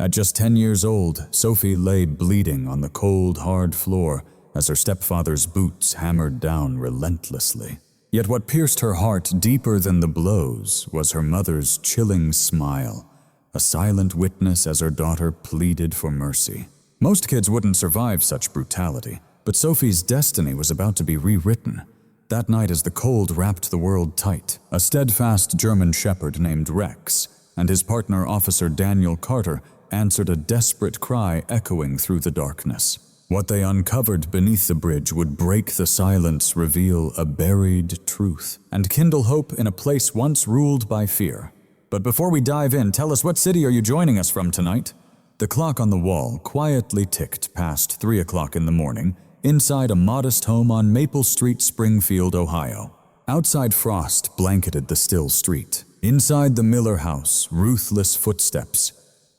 At just 10 years old, Sophie lay bleeding on the cold, hard floor as her stepfather's boots hammered down relentlessly. Yet what pierced her heart deeper than the blows was her mother's chilling smile, a silent witness as her daughter pleaded for mercy. Most kids wouldn't survive such brutality, but Sophie's destiny was about to be rewritten. That night, as the cold wrapped the world tight, a steadfast German shepherd named Rex and his partner Officer Daniel Carter answered a desperate cry echoing through the darkness. What they uncovered beneath the bridge would break the silence, reveal a buried truth, and kindle hope in a place once ruled by fear. But before we dive in, tell us, what city are you joining us from tonight? The clock on the wall quietly ticked past 3 o'clock in the morning, inside a modest home on Maple Street, Springfield, Ohio. Outside, frost blanketed the still street. Inside the Miller house, ruthless footsteps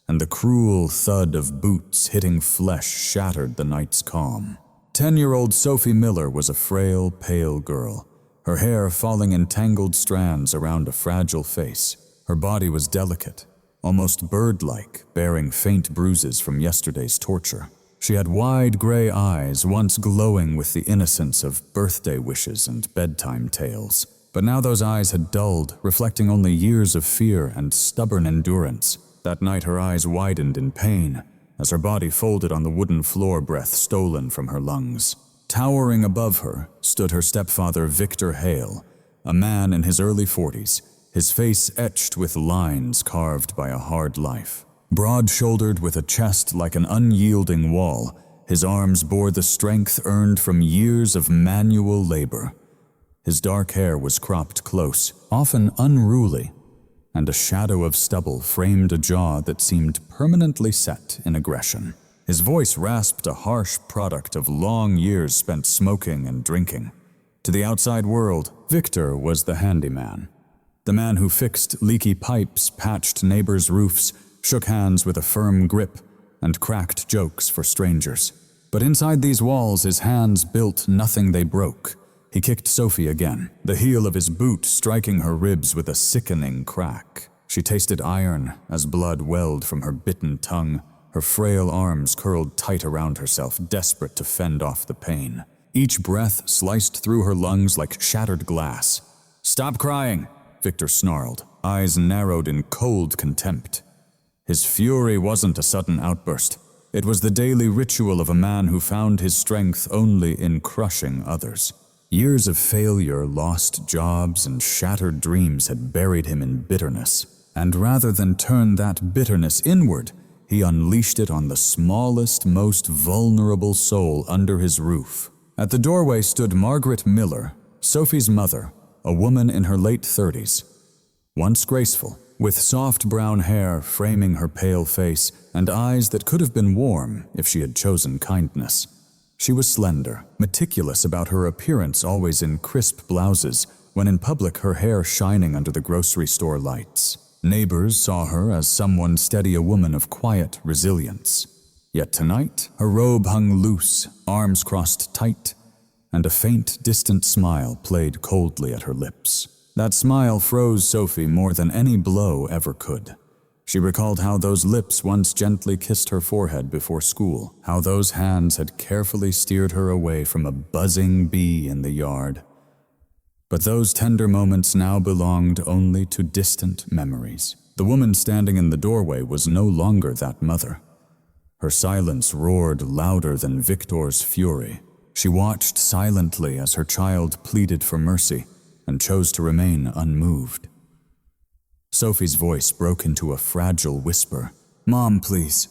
and the cruel thud of boots hitting flesh shattered the night's calm. 10-year-old Sophie Miller was a frail, pale girl, her hair falling in tangled strands around a fragile face. Her body was delicate, almost bird-like, bearing faint bruises from yesterday's torture. She had wide gray eyes, once glowing with the innocence of birthday wishes and bedtime tales. But now those eyes had dulled, reflecting only years of fear and stubborn endurance. That night her eyes widened in pain as her body folded on the wooden floor, breath stolen from her lungs. Towering above her stood her stepfather, Victor Hale, a man in his early 40s, his face etched with lines carved by a hard life. Broad-shouldered with a chest like an unyielding wall, his arms bore the strength earned from years of manual labor. His dark hair was cropped close, often unruly, and a shadow of stubble framed a jaw that seemed permanently set in aggression. His voice rasped, a harsh product of long years spent smoking and drinking. To the outside world, Victor was the handyman. The man who fixed leaky pipes, patched neighbors' roofs, shook hands with a firm grip, and cracked jokes for strangers. But inside these walls, his hands built nothing they broke. He kicked Sophie again, the heel of his boot striking her ribs with a sickening crack. She tasted iron as blood welled from her bitten tongue. Her frail arms curled tight around herself, desperate to fend off the pain. Each breath sliced through her lungs like shattered glass. "Stop crying," Victor snarled, eyes narrowed in cold contempt. His fury wasn't a sudden outburst. It was the daily ritual of a man who found his strength only in crushing others. Years of failure, lost jobs, and shattered dreams had buried him in bitterness. And rather than turn that bitterness inward, he unleashed it on the smallest, most vulnerable soul under his roof. At the doorway stood Margaret Miller, Sophie's mother, a woman in her late 30s. Once graceful, with soft brown hair framing her pale face and eyes that could have been warm if she had chosen kindness. She was slender, meticulous about her appearance, always in crisp blouses, when in public her hair shining under the grocery store lights. Neighbors saw her as someone steady, a woman of quiet resilience. Yet tonight, her robe hung loose, arms crossed tight, and a faint, distant smile played coldly at her lips. That smile froze Sophie more than any blow ever could. She recalled how those lips once gently kissed her forehead before school, how those hands had carefully steered her away from a buzzing bee in the yard. But those tender moments now belonged only to distant memories. The woman standing in the doorway was no longer that mother. Her silence roared louder than Victor's fury. She watched silently as her child pleaded for mercy and chose to remain unmoved. Sophie's voice broke into a fragile whisper. "Mom, please."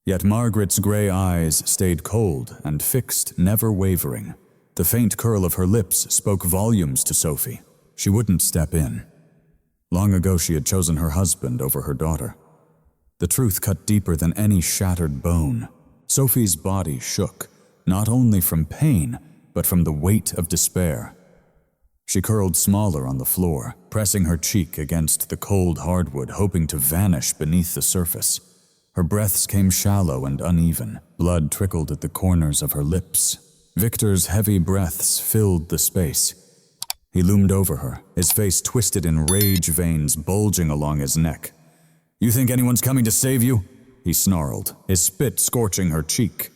Yet Margaret's gray eyes stayed cold and fixed, never wavering. The faint curl of her lips spoke volumes to Sophie. She wouldn't step in. Long ago she had chosen her husband over her daughter. The truth cut deeper than any shattered bone. Sophie's body shook, not only from pain, but from the weight of despair. She curled smaller on the floor, pressing her cheek against the cold hardwood, hoping to vanish beneath the surface. Her breaths came shallow and uneven. Blood trickled at the corners of her lips. Victor's heavy breaths filled the space. He loomed over her, his face twisted in rage, veins bulging along his neck. You think anyone's coming to save you?" he snarled, his spit scorching her cheek.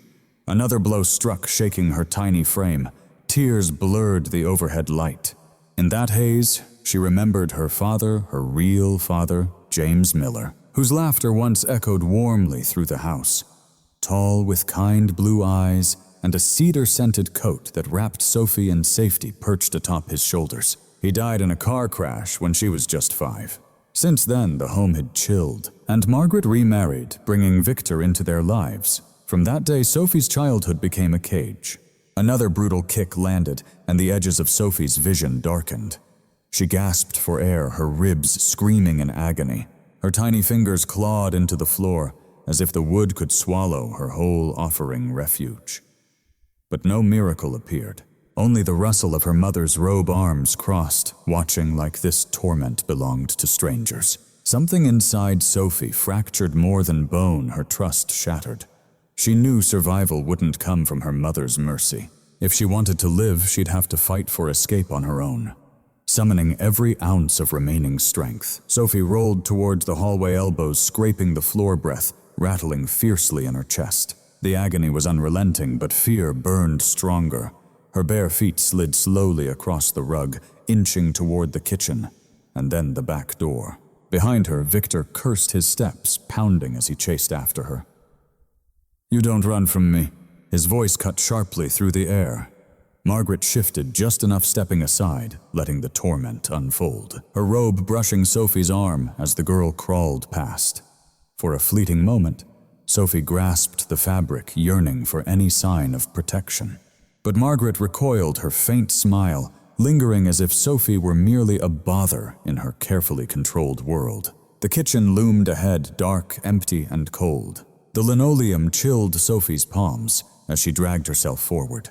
Another blow struck, shaking her tiny frame. Tears blurred the overhead light. In that haze, she remembered her father, her real father, James Miller, whose laughter once echoed warmly through the house. Tall, with kind blue eyes, and a cedar-scented coat that wrapped Sophie in safety perched atop his shoulders. He died in a car crash when she was just 5. Since then, the home had chilled, and Margaret remarried, bringing Victor into their lives. From that day, Sophie's childhood became a cage. Another brutal kick landed, and the edges of Sophie's vision darkened. She gasped for air, her ribs screaming in agony. Her tiny fingers clawed into the floor, as if the wood could swallow her whole offering refuge. But no miracle appeared. Only the rustle of her mother's robe arms crossed, watching like this torment belonged to strangers. Something inside Sophie fractured more than bone, her trust shattered. She knew survival wouldn't come from her mother's mercy. If she wanted to live, she'd have to fight for escape on her own. Summoning every ounce of remaining strength, Sophie rolled towards the hallway, elbows scraping the floor, breath rattling fiercely in her chest. The agony was unrelenting, but fear burned stronger. Her bare feet slid slowly across the rug, inching toward the kitchen, and then the back door. Behind her, Victor cursed his steps, pounding as he chased after her. "You don't run from me." His voice cut sharply through the air. Margaret shifted just enough, stepping aside, letting the torment unfold, her robe brushing Sophie's arm as the girl crawled past. For a fleeting moment, Sophie grasped the fabric, yearning for any sign of protection. But Margaret recoiled, her faint smile lingering as if Sophie were merely a bother in her carefully controlled world. The kitchen loomed ahead, dark, empty, and cold. The linoleum chilled Sophie's palms as she dragged herself forward.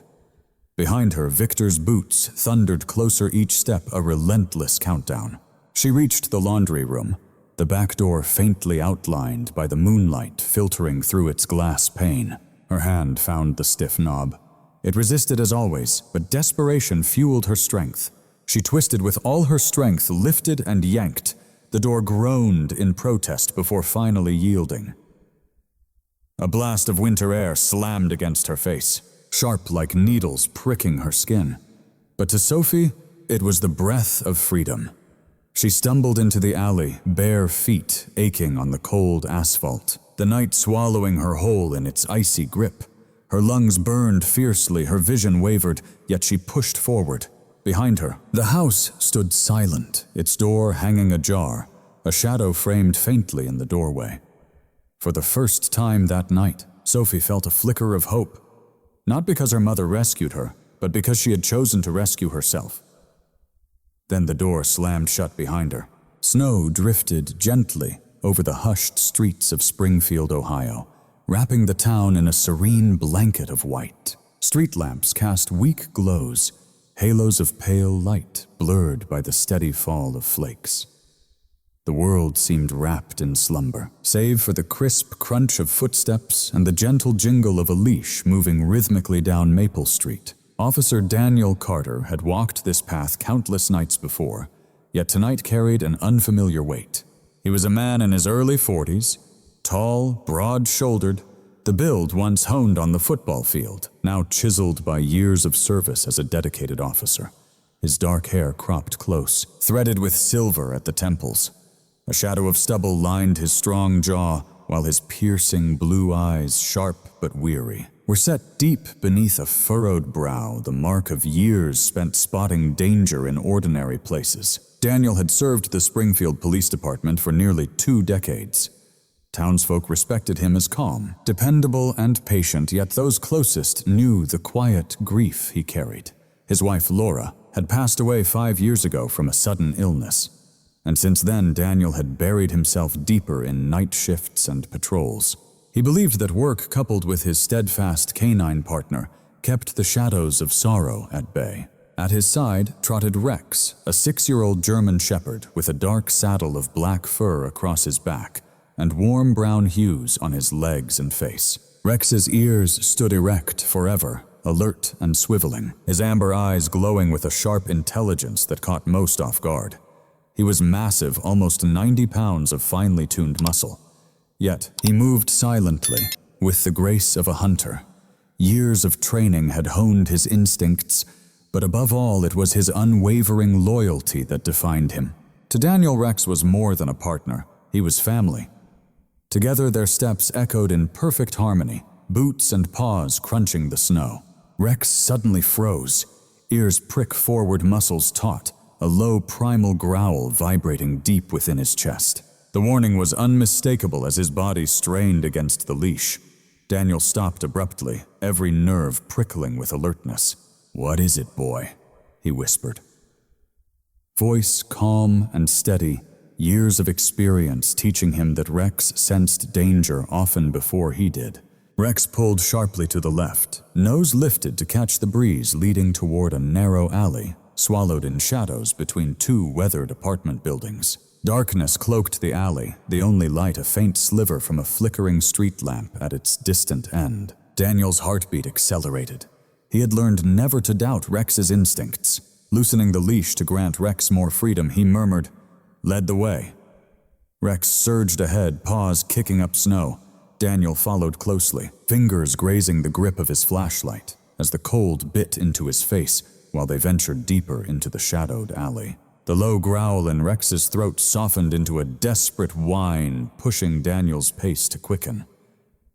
Behind her, Victor's boots thundered closer each step, a relentless countdown. She reached the laundry room, the back door faintly outlined by the moonlight filtering through its glass pane. Her hand found the stiff knob. It resisted as always, but desperation fueled her strength. She twisted with all her strength, lifted and yanked. The door groaned in protest before finally yielding. A blast of winter air slammed against her face, sharp like needles pricking her skin. But to Sophie, it was the breath of freedom. She stumbled into the alley, bare feet aching on the cold asphalt, the night swallowing her whole in its icy grip. Her lungs burned fiercely, her vision wavered, yet she pushed forward. Behind her, the house stood silent, its door hanging ajar, a shadow framed faintly in the doorway. For the first time that night, Sophie felt a flicker of hope, not because her mother rescued her, but because she had chosen to rescue herself. Then the door slammed shut behind her. Snow drifted gently over the hushed streets of Springfield, Ohio, wrapping the town in a serene blanket of white. Street lamps cast weak glows, halos of pale light blurred by the steady fall of flakes. The world seemed wrapped in slumber, save for the crisp crunch of footsteps and the gentle jingle of a leash moving rhythmically down Maple Street. Officer Daniel Carter had walked this path countless nights before, yet tonight carried an unfamiliar weight. He was a man in his early 40s, tall, broad-shouldered, the build once honed on the football field, now chiseled by years of service as a dedicated officer. His dark hair cropped close, threaded with silver at the temples. A shadow of stubble lined his strong jaw, while his piercing blue eyes, sharp but weary, were set deep beneath a furrowed brow, the mark of years spent spotting danger in ordinary places. Daniel had served the Springfield Police Department for nearly 2 decades. Townsfolk respected him as calm, dependable, and patient, yet those closest knew the quiet grief he carried. His wife, Laura, had passed away 5 years ago from a sudden illness, and since then Daniel had buried himself deeper in night shifts and patrols. He believed that work coupled with his steadfast canine partner kept the shadows of sorrow at bay. At his side trotted Rex, a 6-year-old German shepherd with a dark saddle of black fur across his back and warm brown hues on his legs and face. Rex's ears stood erect forever, alert and swiveling, his amber eyes glowing with a sharp intelligence that caught most off guard. He was massive, almost 90 pounds of finely tuned muscle. Yet, he moved silently, with the grace of a hunter. Years of training had honed his instincts, but above all, it was his unwavering loyalty that defined him. To Daniel, Rex was more than a partner. He was family. Together, their steps echoed in perfect harmony, boots and paws crunching the snow. Rex suddenly froze, ears prick forward, muscles taut, a low primal growl vibrating deep within his chest. The warning was unmistakable as his body strained against the leash. Daniel stopped abruptly, every nerve prickling with alertness. "What is it, boy?" he whispered. Voice calm and steady, years of experience teaching him that Rex sensed danger often before he did. Rex pulled sharply to the left, nose lifted to catch the breeze leading toward a narrow alley, swallowed in shadows between two weathered apartment buildings. Darkness cloaked the alley, the only light a faint sliver from a flickering street lamp at its distant end. Daniel's heartbeat accelerated. He had learned never to doubt Rex's instincts. Loosening the leash to grant Rex more freedom, he murmured, "Led the way." Rex surged ahead, paws kicking up snow. Daniel followed closely, fingers grazing the grip of his flashlight, as the cold bit into his face while they ventured deeper into the shadowed alley. The low growl in Rex's throat softened into a desperate whine, pushing Daniel's pace to quicken.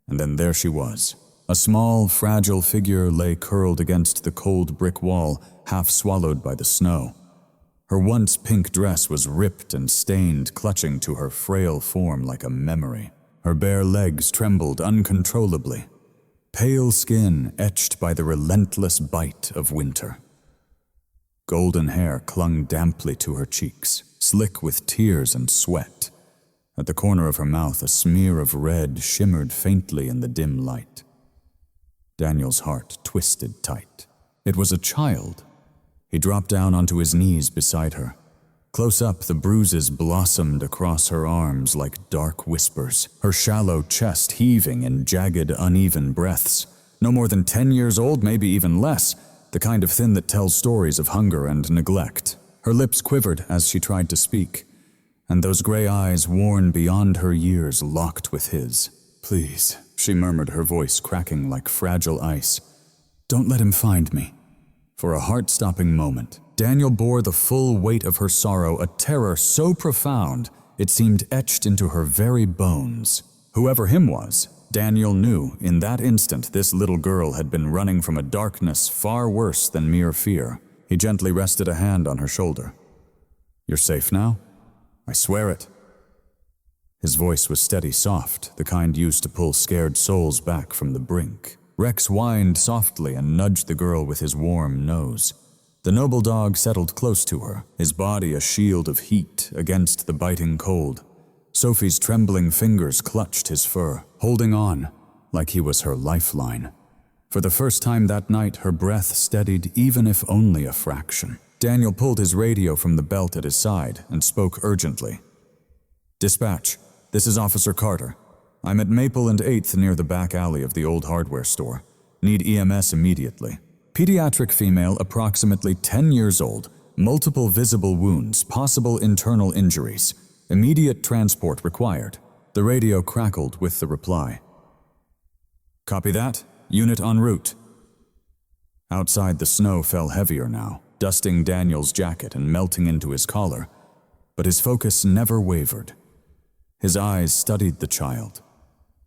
And then there she was. A small, fragile figure lay curled against the cold brick wall, half swallowed by the snow. Her once pink dress was ripped and stained, clutching to her frail form like a memory. Her bare legs trembled uncontrollably, pale skin etched by the relentless bite of winter. Golden hair clung damply to her cheeks, slick with tears and sweat. At the corner of her mouth, a smear of red shimmered faintly in the dim light. Daniel's heart twisted tight. It was a child. He dropped down onto his knees beside her. Close up, the bruises blossomed across her arms like dark whispers, her shallow chest heaving in jagged, uneven breaths. No more than 10 years old, maybe even less, the kind of thin that tells stories of hunger and neglect. Her lips quivered as she tried to speak, and those gray eyes, worn beyond her years, locked with his. "Please," she murmured, her voice cracking like fragile ice. "Don't let him find me." For a heart-stopping moment, Daniel bore the full weight of her sorrow, a terror so profound it seemed etched into her very bones. Whoever him was, Daniel knew in that instant this little girl had been running from a darkness far worse than mere fear. He gently rested a hand on her shoulder. "You're safe now? I swear it." His voice was steady, soft, the kind used to pull scared souls back from the brink. Rex whined softly and nudged the girl with his warm nose. The noble dog settled close to her, his body a shield of heat against the biting cold. Sophie's trembling fingers clutched his fur, holding on like he was her lifeline. For the first time that night, her breath steadied, even if only a fraction. Daniel pulled his radio from the belt at his side and spoke urgently. "Dispatch, this is Officer Carter. I'm at Maple and 8th near the back alley of the old hardware store. Need EMS immediately. Pediatric female, approximately 10 years old, multiple visible wounds, possible internal injuries. Immediate transport required." The radio crackled with the reply. "Copy that. Unit en route." Outside, the snow fell heavier now, dusting Daniel's jacket and melting into his collar, but his focus never wavered. His eyes studied the child.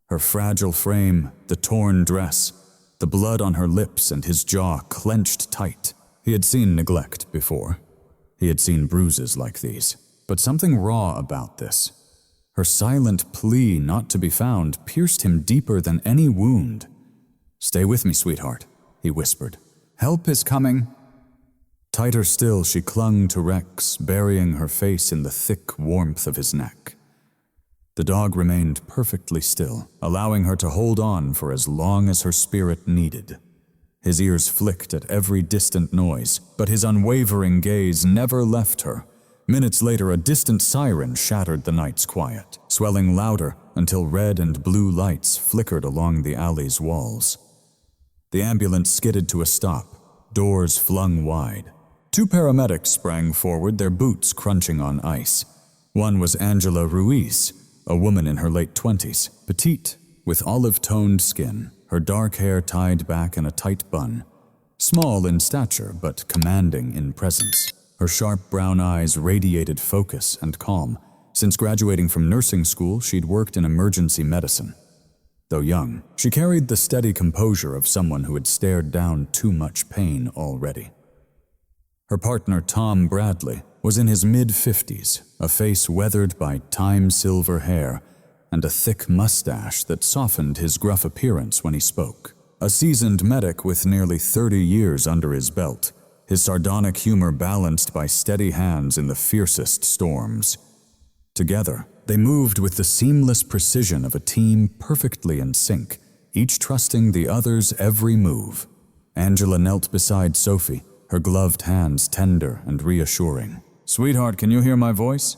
Her fragile frame, the torn dress, the blood on her lips, and his jaw clenched tight. He had seen neglect before. He had seen bruises like these. But something raw about this. Her silent plea not to be found pierced him deeper than any wound. "Stay with me, sweetheart," he whispered. "Help is coming." Tighter still, she clung to Rex, burying her face in the thick warmth of his neck. The dog remained perfectly still, allowing her to hold on for as long as her spirit needed. His ears flicked at every distant noise, but his unwavering gaze never left her. Minutes later, a distant siren shattered the night's quiet, swelling louder until red and blue lights flickered along the alley's walls. The ambulance skidded to a stop, doors flung wide. Two paramedics sprang forward, their boots crunching on ice. One was Angela Ruiz, a woman in her late 20s, petite, with olive-toned skin, her dark hair tied back in a tight bun. Small in stature, but commanding in presence. Her sharp brown eyes radiated focus and calm. Since graduating from nursing school, she'd worked in emergency medicine. Though young, she carried the steady composure of someone who had stared down too much pain already. Her partner, Tom Bradley, was in his mid-50s, a face weathered by time-silver hair and a thick mustache that softened his gruff appearance when he spoke. A seasoned medic with nearly 30 years under his belt, his sardonic humor balanced by steady hands in the fiercest storms. Together, they moved with the seamless precision of a team perfectly in sync, each trusting the other's every move. Angela knelt beside Sophie, her gloved hands tender and reassuring. "Sweetheart, can you hear my voice?"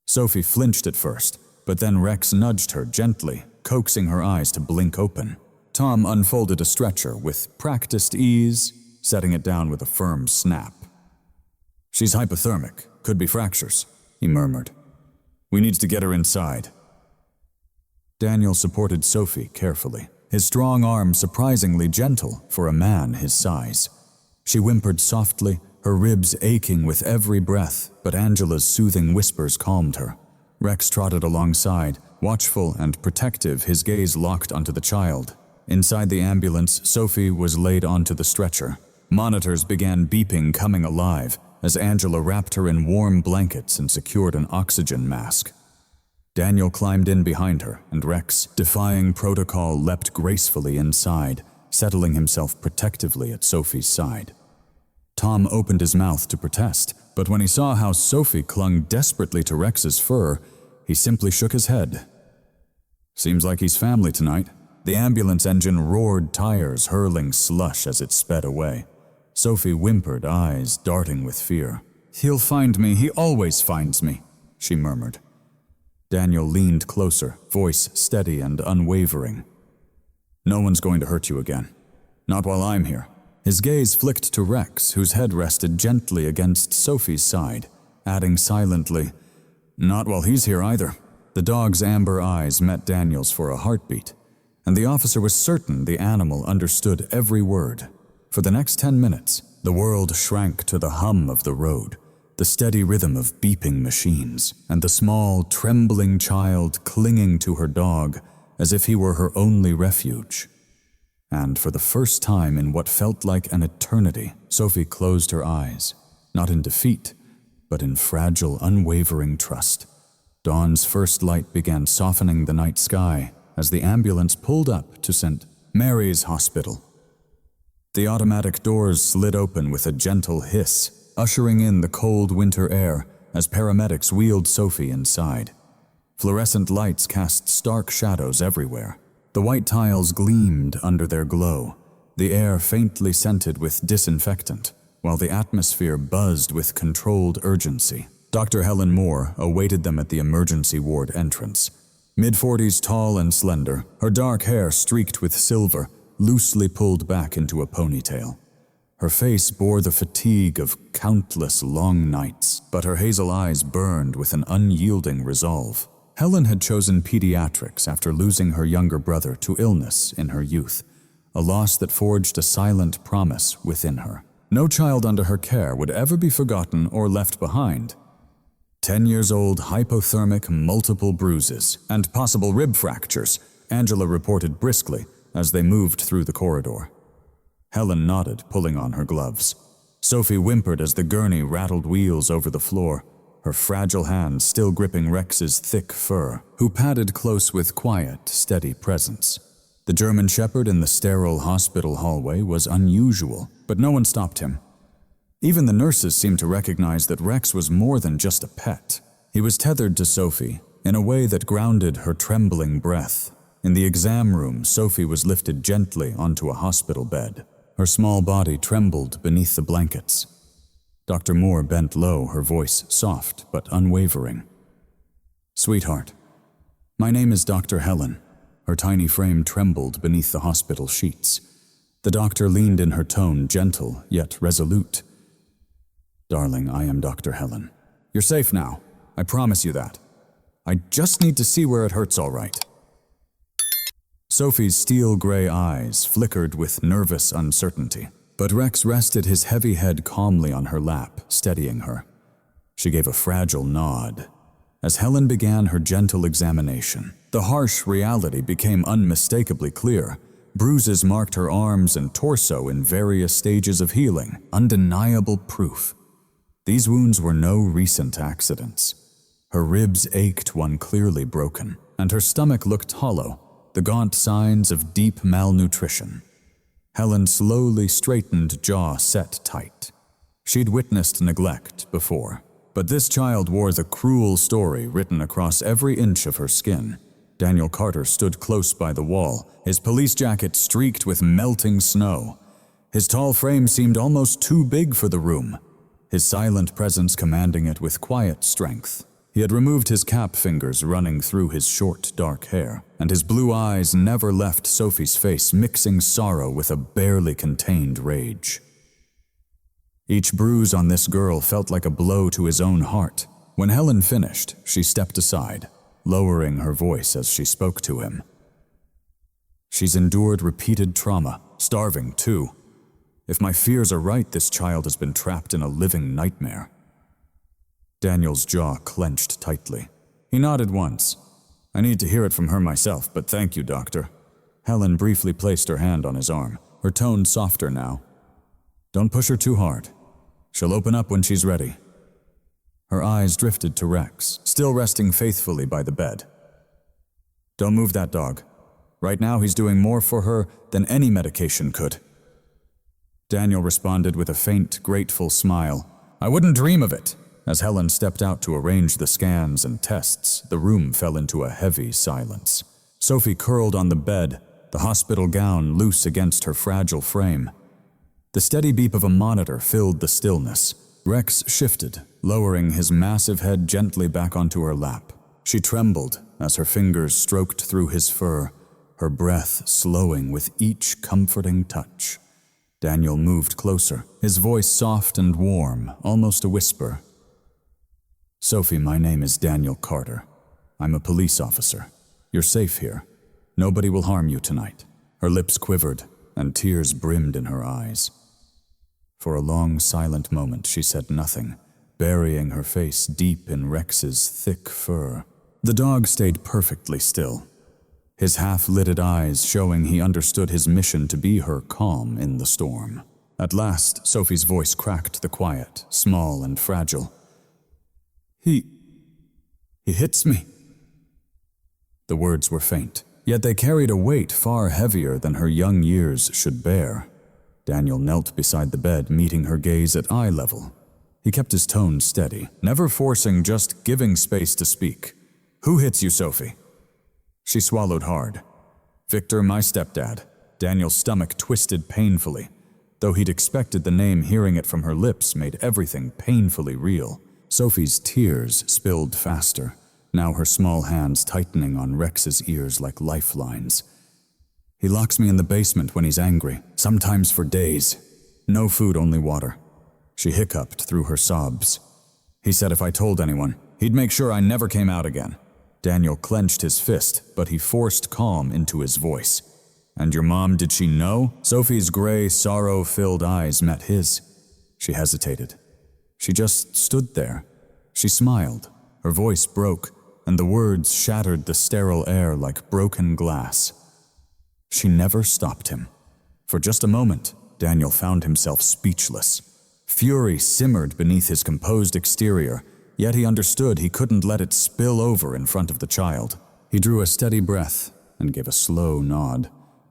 Sophie flinched at first, but then Rex nudged her gently, coaxing her eyes to blink open. Tom unfolded a stretcher with practiced ease, setting it down with a firm snap. "She's hypothermic, could be fractures," he murmured. "We need to get her inside." Daniel supported Sophie carefully, his strong arm surprisingly gentle for a man his size. She whimpered softly, her ribs aching with every breath, but Angela's soothing whispers calmed her. Rex trotted alongside, watchful and protective, his gaze locked onto the child. Inside the ambulance, Sophie was laid onto the stretcher. Monitors began beeping, coming alive, as Angela wrapped her in warm blankets and secured an oxygen mask. Daniel climbed in behind her, and Rex, defying protocol, leapt gracefully inside, settling himself protectively at Sophie's side. Tom opened his mouth to protest, but when he saw how Sophie clung desperately to Rex's fur, he simply shook his head. "Seems like he's family tonight." The ambulance engine roared tires, hurling slush as it sped away. Sophie whimpered, eyes darting with fear. "He'll find me, he always finds me," she murmured. Daniel leaned closer, voice steady and unwavering. "No one's going to hurt you again. Not while I'm here." His gaze flicked to Rex, whose head rested gently against Sophie's side, adding silently, "Not while he's here either." The dog's amber eyes met Daniel's for a heartbeat, and the officer was certain the animal understood every word. For the next 10 minutes, the world shrank to the hum of the road, the steady rhythm of beeping machines, and the small, trembling child clinging to her dog as if he were her only refuge. And for the first time in what felt like an eternity, Sophie closed her eyes, not in defeat, but in fragile, unwavering trust. Dawn's first light began softening the night sky as the ambulance pulled up to St. Mary's Hospital. The automatic doors slid open with a gentle hiss, ushering in the cold winter air as paramedics wheeled Sophie inside. Fluorescent lights cast stark shadows everywhere. The white tiles gleamed under their glow, the air faintly scented with disinfectant, while the atmosphere buzzed with controlled urgency. Dr. Helen Moore awaited them at the emergency ward entrance. Mid-40s tall and slender, her dark hair streaked with silver, loosely pulled back into a ponytail. Her face bore the fatigue of countless long nights, but her hazel eyes burned with an unyielding resolve. Helen had chosen pediatrics after losing her younger brother to illness in her youth, a loss that forged a silent promise within her. No child under her care would ever be forgotten or left behind. 10 years old, hypothermic, multiple bruises, and possible rib fractures, Angela reported briskly as they moved through the corridor. Helen nodded, pulling on her gloves. Sophie whimpered as the gurney rattled wheels over the floor, her fragile hands still gripping Rex's thick fur, who padded close with quiet, steady presence. The German Shepherd in the sterile hospital hallway was unusual, but no one stopped him. Even the nurses seemed to recognize that Rex was more than just a pet. He was tethered to Sophie in a way that grounded her trembling breath. In the exam room, Sophie was lifted gently onto a hospital bed. Her small body trembled beneath the blankets. Dr. Moore bent low, her voice soft but unwavering. "Sweetheart, my name is Dr. Helen." Her tiny frame trembled beneath the hospital sheets. The doctor leaned in, her tone gentle yet resolute. Darling, I am Dr. Helen. You're safe now. I promise you that. I just need to see where it hurts all right. Sophie's steel-gray eyes flickered with nervous uncertainty, but Rex rested his heavy head calmly on her lap, steadying her. She gave a fragile nod. As Helen began her gentle examination, the harsh reality became unmistakably clear. Bruises marked her arms and torso in various stages of healing, undeniable proof. These wounds were no recent accidents. Her ribs ached when clearly broken, and her stomach looked hollow, the gaunt signs of deep malnutrition. Helen's slowly straightened jaw set tight. She'd witnessed neglect before, but this child wore the cruel story written across every inch of her skin. Daniel Carter stood close by the wall, his police jacket streaked with melting snow. His tall frame seemed almost too big for the room, his silent presence commanding it with quiet strength. He had removed his cap fingers running through his short, dark hair, and his blue eyes never left Sophie's face, mixing sorrow with a barely contained rage. Each bruise on this girl felt like a blow to his own heart. When Helen finished, she stepped aside, lowering her voice as she spoke to him. She's endured repeated trauma, starving too. If my fears are right, this child has been trapped in a living nightmare. Daniel's jaw clenched tightly. He nodded once. I need to hear it from her myself, but thank you, Doctor. Helen briefly placed her hand on his arm, her tone softer now. Don't push her too hard. She'll open up when she's ready. Her eyes drifted to Rex, still resting faithfully by the bed. Don't move that dog. Right now he's doing more for her than any medication could. Daniel responded with a faint, grateful smile. I wouldn't dream of it. As Helen stepped out to arrange the scans and tests, the room fell into a heavy silence. Sophie curled on the bed, the hospital gown loose against her fragile frame. The steady beep of a monitor filled the stillness. Rex shifted, lowering his massive head gently back onto her lap. She trembled as her fingers stroked through his fur, her breath slowing with each comforting touch. Daniel moved closer, his voice soft and warm, almost a whisper. Sophie, my name is Daniel Carter. I'm a police officer. You're safe here. Nobody will harm you tonight. Her lips quivered, and tears brimmed in her eyes. For a long, silent moment, she said nothing, burying her face deep in Rex's thick fur. The dog stayed perfectly still, his half-lidded eyes showing he understood his mission to be her calm in the storm. At last, Sophie's voice cracked the quiet, small and fragile. He hits me. The words were faint, yet they carried a weight far heavier than her young years should bear. Daniel knelt beside the bed, meeting her gaze at eye level. He kept his tone steady, never forcing, just giving space to speak. Who hits you, Sophie? She swallowed hard. Victor, my stepdad. Daniel's stomach twisted painfully. Though he'd expected the name, hearing it from her lips made everything painfully real. Sophie's tears spilled faster, now her small hands tightening on Rex's ears like lifelines. He locks me in the basement when he's angry, sometimes for days. No food, only water. She hiccuped through her sobs. He said if I told anyone, he'd make sure I never came out again. Daniel clenched his fist, but he forced calm into his voice. And your mom, did she know? Sophie's gray, sorrow-filled eyes met his. She hesitated. She just stood there. She smiled. Her voice broke, and the words shattered the sterile air like broken glass. She never stopped him. For just a moment, Daniel found himself speechless. Fury simmered beneath his composed exterior, yet he understood he couldn't let it spill over in front of the child. He drew a steady breath and gave a slow nod.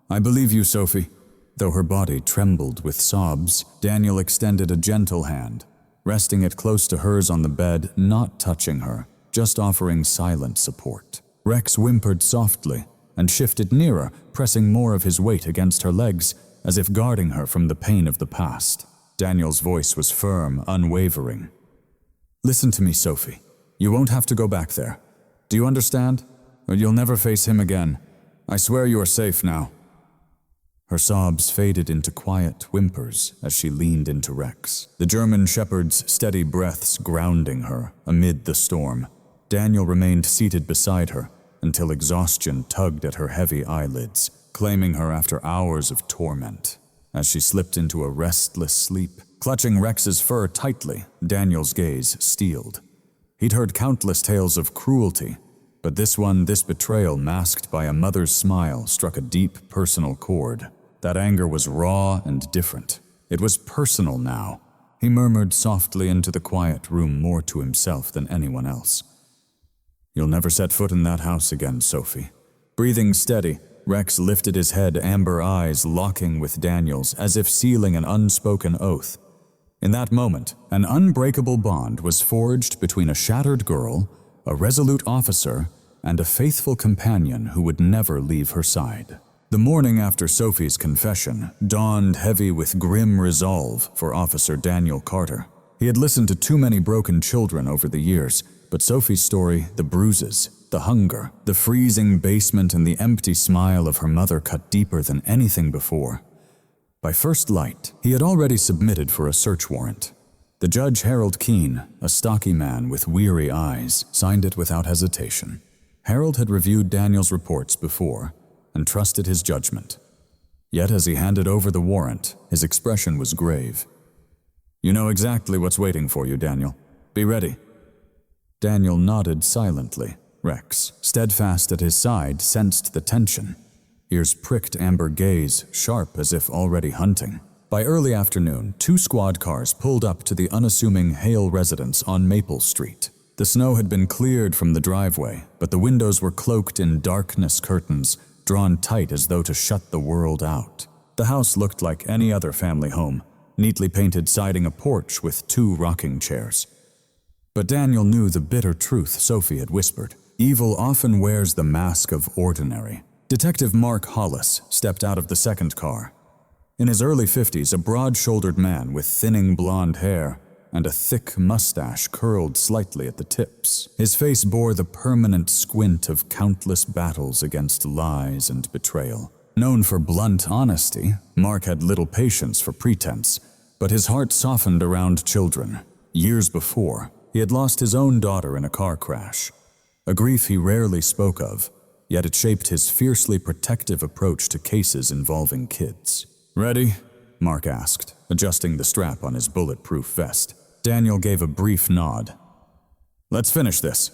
I believe you, Sophie. Though her body trembled with sobs, Daniel extended a gentle hand, resting it close to hers on the bed, not touching her, just offering silent support. Rex whimpered softly and shifted nearer, pressing more of his weight against her legs, as if guarding her from the pain of the past. Daniel's voice was firm, unwavering. Listen to me, Sophie. You won't have to go back there. Do you understand? Or you'll never face him again. I swear you are safe now. Her sobs faded into quiet whimpers as she leaned into Rex, the German shepherd's steady breaths grounding her amid the storm. Daniel remained seated beside her until exhaustion tugged at her heavy eyelids, claiming her after hours of torment. As she slipped into a restless sleep, clutching Rex's fur tightly, Daniel's gaze steeled. He'd heard countless tales of cruelty, but this betrayal masked by a mother's smile, struck a deep personal chord. That anger was raw and different. It was personal now. He murmured softly into the quiet room, more to himself than anyone else. "You'll never set foot in that house again, Sophie." Breathing steady, Rex lifted his head, amber eyes locking with Daniel's, as if sealing an unspoken oath. In that moment, an unbreakable bond was forged between a shattered girl, a resolute officer, and a faithful companion who would never leave her side. The morning after Sophie's confession dawned heavy with grim resolve for Officer Daniel Carter. He had listened to too many broken children over the years, but Sophie's story, the bruises, the hunger, the freezing basement, and the empty smile of her mother cut deeper than anything before. By first light, he had already submitted for a search warrant. The judge, Harold Keene, a stocky man with weary eyes, signed it without hesitation. Harold had reviewed Daniel's reports before and trusted his judgment. Yet as he handed over the warrant, his expression was grave. "You know exactly what's waiting for you, Daniel. Be ready." Daniel nodded silently. Rex, steadfast at his side, sensed the tension. Ears pricked, amber gaze sharp as if already hunting. By early afternoon, 2 squad cars pulled up to the unassuming Hale residence on Maple Street. The snow had been cleared from the driveway, but the windows were cloaked in darkness curtains, drawn tight as though to shut the world out. The house looked like any other family home, neatly painted siding, a porch with 2 rocking chairs. But Daniel knew the bitter truth Sophie had whispered. Evil often wears the mask of ordinary. Detective Mark Hollis stepped out of the second car. In his early 50s, a broad-shouldered man with thinning blonde hair and a thick mustache curled slightly at the tips. His face bore the permanent squint of countless battles against lies and betrayal. Known for blunt honesty, Mark had little patience for pretense, but his heart softened around children. Years before, he had lost his own daughter in a car crash, a grief he rarely spoke of, yet it shaped his fiercely protective approach to cases involving kids. "Ready?" Mark asked, adjusting the strap on his bulletproof vest. Daniel gave a brief nod. "Let's finish this."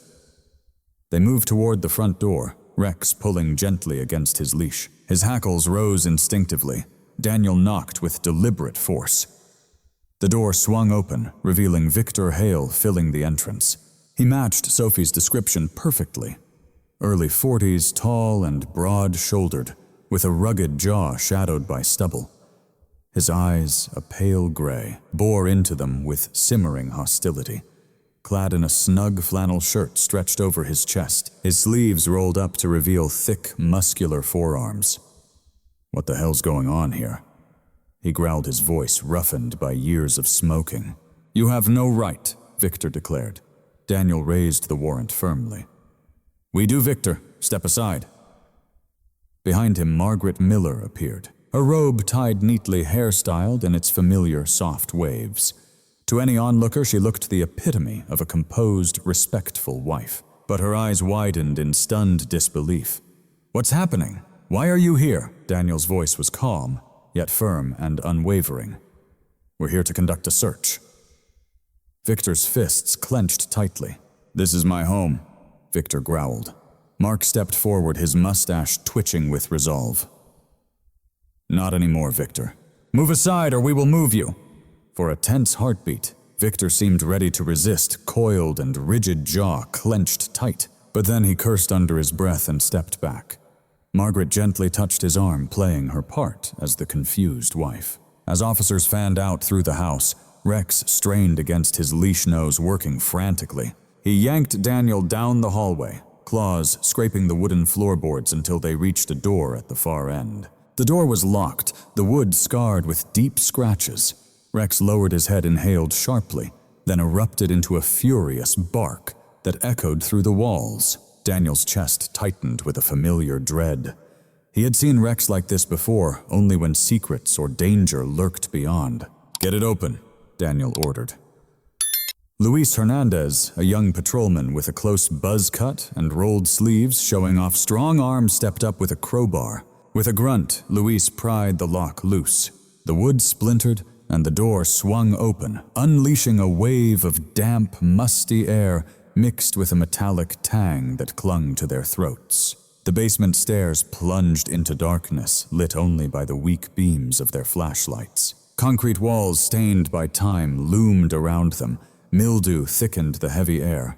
They moved toward the front door, Rex pulling gently against his leash. His hackles rose instinctively. Daniel knocked with deliberate force. The door swung open, revealing Victor Hale filling the entrance. He matched Sophie's description perfectly. Early 40s, tall and broad-shouldered, with a rugged jaw shadowed by stubble. His eyes, a pale gray, bore into them with simmering hostility. Clad in a snug flannel shirt stretched over his chest, his sleeves rolled up to reveal thick, muscular forearms. "What the hell's going on here?" He growled, his voice roughened by years of smoking. "You have no right," Victor declared. Daniel raised the warrant firmly. "We do, Victor. Step aside." Behind him, Margaret Miller appeared, her robe tied neatly, hairstyled in its familiar soft waves. To any onlooker, she looked the epitome of a composed, respectful wife, but her eyes widened in stunned disbelief. "What's happening? Why are you here?" Daniel's voice was calm, yet firm and unwavering. "We're here to conduct a search." Victor's fists clenched tightly. "This is my home," Victor growled. Mark stepped forward, his mustache twitching with resolve. "Not anymore, Victor. Move aside or we will move you." For a tense heartbeat, Victor seemed ready to resist, coiled and rigid jaw clenched tight. But then he cursed under his breath and stepped back. Margaret gently touched his arm, playing her part as the confused wife. As officers fanned out through the house, Rex strained against his leash nose, working frantically. He yanked Daniel down the hallway, claws scraping the wooden floorboards until they reached a door at the far end. The door was locked, the wood scarred with deep scratches. Rex lowered his head, inhaled sharply, then erupted into a furious bark that echoed through the walls. Daniel's chest tightened with a familiar dread. He had seen Rex like this before, only when secrets or danger lurked beyond. "Get it open," Daniel ordered. Luis Hernandez, a young patrolman with a close buzz cut and rolled sleeves showing off strong arms, stepped up with a crowbar. With a grunt, Luis pried the lock loose. The wood splintered, and the door swung open, unleashing a wave of damp, musty air mixed with a metallic tang that clung to their throats. The basement stairs plunged into darkness, lit only by the weak beams of their flashlights. Concrete walls stained by time loomed around them. Mildew thickened the heavy air.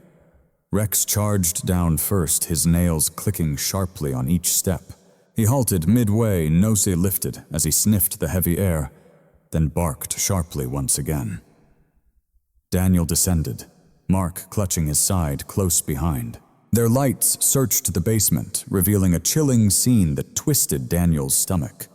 Rex charged down first, his nails clicking sharply on each step. He halted midway, nose lifted, as he sniffed the heavy air, then barked sharply once again. Daniel descended, Mark clutching his side close behind. Their lights searched the basement, revealing a chilling scene that twisted Daniel's stomach.